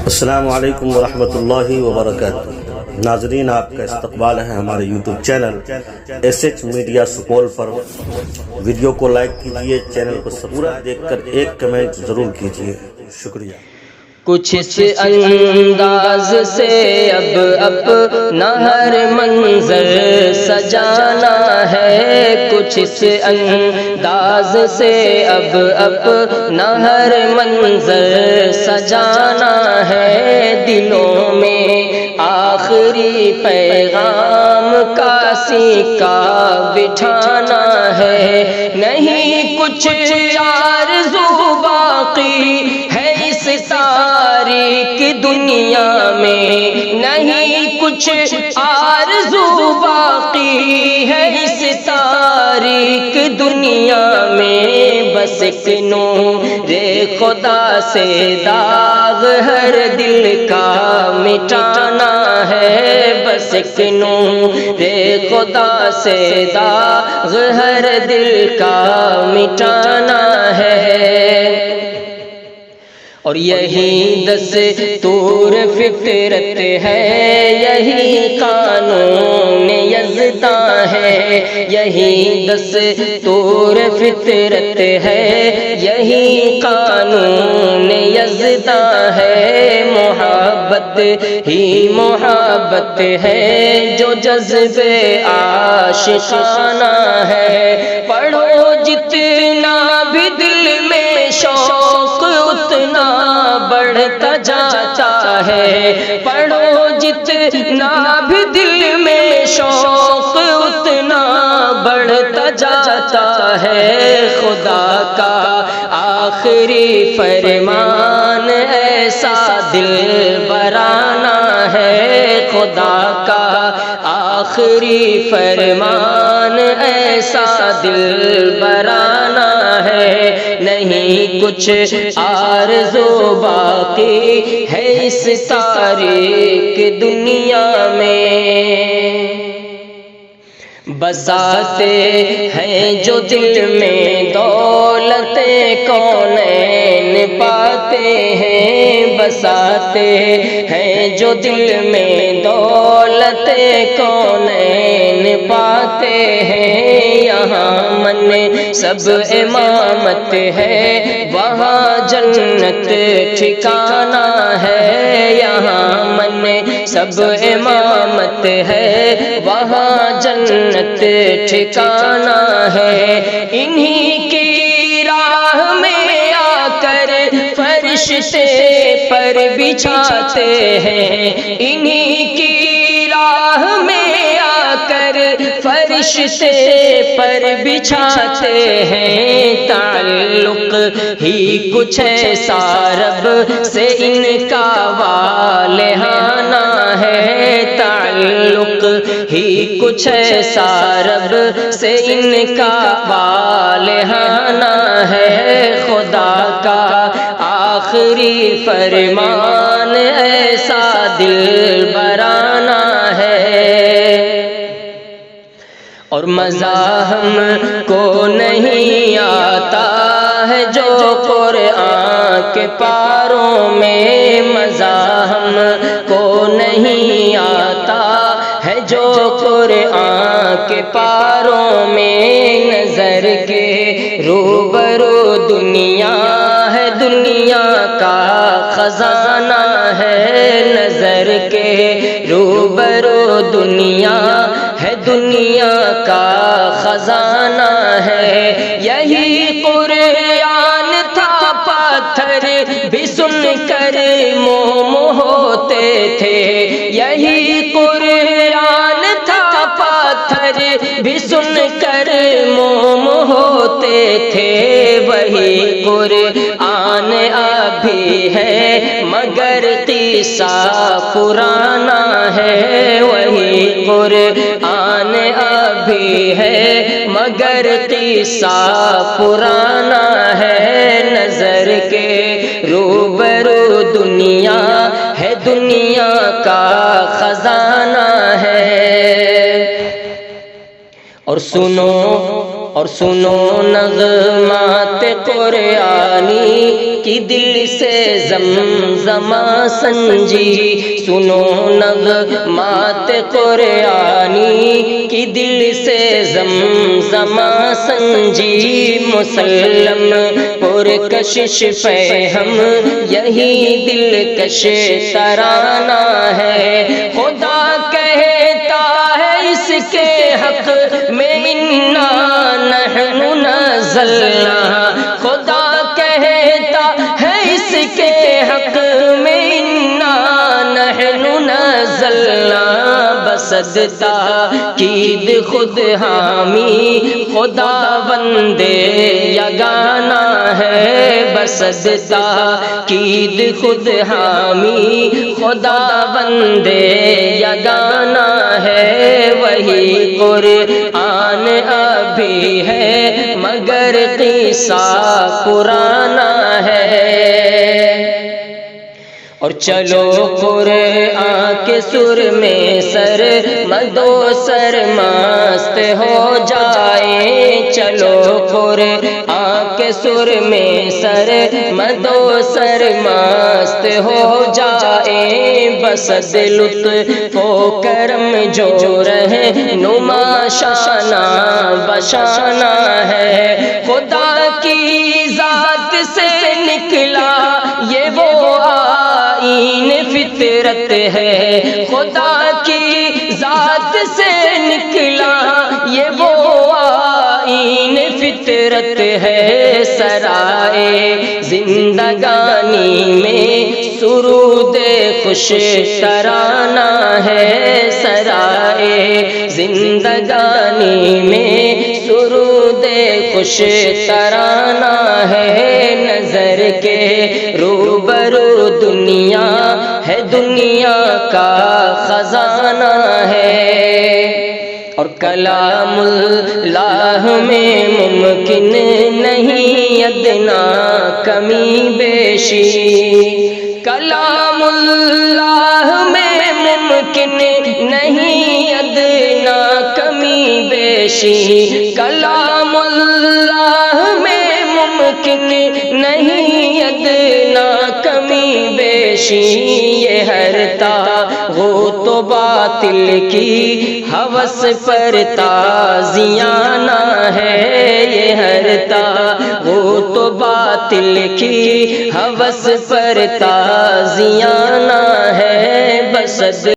السلام علیکم ورحمۃ اللہ وبرکاتہ۔ ناظرین، آپ کا استقبال ہے ہمارے YouTube channel SH media Supaul پر۔ ویڈیو کو لائک کیجئے، چینل کو پورا دیکھ کر ایک کمنٹ ضرور کیجئے، شکریہ۔ کچھ اس انداز سے اب اپنا ہر منظر سجانا ہے، کچھ اس انداز سے اب اپنا ہر منظر سجانا ہے، دلوں میں آخری پیغام کا سکہ بٹھانا ہے، نہیں کچھ آرزو باقی ہے اس تاریک دنیا میں، نہیں کچھ آرزو باقی ہے اس تاریک دنیا میں، بس ایک نور خدا سے داغ ہر دل کا مٹانا ہے، بس ایک نور خدا سے داغ ہر دل کا مٹانا ہے، اور یہی دستور فطرت ہے، یہی قانون یزداں ہے، یہی دستور فطرت ہے، یہی قانون یزداں ہے، محبت ہی محبت ہے جو جذب عاشقانہ ہے، پڑھو جتنا بھی دل میں شوق اتنا بڑھتا جاتا ہے، پڑھو جتنا بھی دل میں شوق اتنا بڑھتا جاتا ہے، خدا کا آخری فرمان ایسا دل برانا ہے، خدا کا آخری فرمان ایسا دل برانا ہے، نہیں کچھ آرزو باقی ہے اس تاریک دنیا میں، بساتے ہیں جو دل میں دولت کونین پاتے ہیں، بساتے ہیں جو دل میں دولت کونین پاتے ہیں، یہاں من سب امامت ہے وہاں جنت ٹھکانا ہے، یہاں من سب امامت ہے وہاں جنت ٹھکانا ہے، انہی کی راہ میں آ کر فرشتے پر بچھاتے ہیں، انہی کی راہ میں آ کر فرشتے پر بچھاتے ہیں، تعلق ہی کچھ ایسا رب سے ان کا والہانہ ہے، تعلق ہی کچھ ایسا رب سے ان کا والہانہ ہے، خدا کا آخری فرمان ایسا دل برانا ہے، اور مزہ ہم کو نہیں آتا ہے جو قرآن کے پاروں میں، مزہ ہم کو نہیں آتا ہے جو قرآن کے پاروں میں، نظر کے روبرو دنیا ہے دنیا کا خزانہ ہے، نظر کے روبرو دنیا ہے دنیا کا خزانہ ہے، یہی قرآن تھا پتھر بھی سن کر موم ہوتے تھے، یہی قرآن تھا پتھر بھی سن کر موم ہوتے تھے، وہی قرآن ابھی ہے مگر قصہ پرانا ہے، وہی قرآن ابھی ہے مگر قصہ پرانا ہے، نظر کے روبرو دنیا ہے دنیا کا خزانہ ہے، اور سنو اور سنو نغمات قرآنی کی دل سے زمزمہ سنجی، سنو نغمات قرآنی کی دل سے زمزمہ سنجی، مسلم پرکشش پہ ہم یہی دلکش ترانہ ہے، خدا کہتا ہے اس کے حق میں انا نحن نزلنا، خدا کہتا ہے اس کے حق میں انا نحن نزلنا، بسد تاکید خود حامی خدا بندے یگانہ ہے، بسد تاکید خود حامی خدا بندے یگانہ ہے، وہی قرآن ابھی ہے مگر قصہ پرانا ہے۔ اور چلو قرآن کے سر میں سر مدو سر مست ہو جائیں، چلو قرآن کے سر میں سر مدو سر مست ہو جائیں، بسد لطف و کرم جو رہے نما شانہ بشانہ ہے، خدا کی ذات سے نکلا یہ وہ آئین فطرت ہے، خدا کی ذات سے نکلا یہ وہ آئین فطرت ہے، سرائے زندگانی میں سرود خوش ترانہ ہے، سرائے زندگانی میں سرود خوش ترانہ ہے، نظر کے روبرو دنیا ہے دنیا کا خزانہ ہے، اور کلام اللہ میں ممکن نہیں ادنا کمی بیشی، کلام اللہ میں ممکن نہیں ادنا کمی بیشی، کلام اللہ میں ممکن نہیں ادنا کمی بیشی، یہ ہر طاغوت و باطل کی ہوس پر تازیانہ ہے، یہ ہر طاغوت و باطل کی ہوس پر تازیانہ ہے، بسد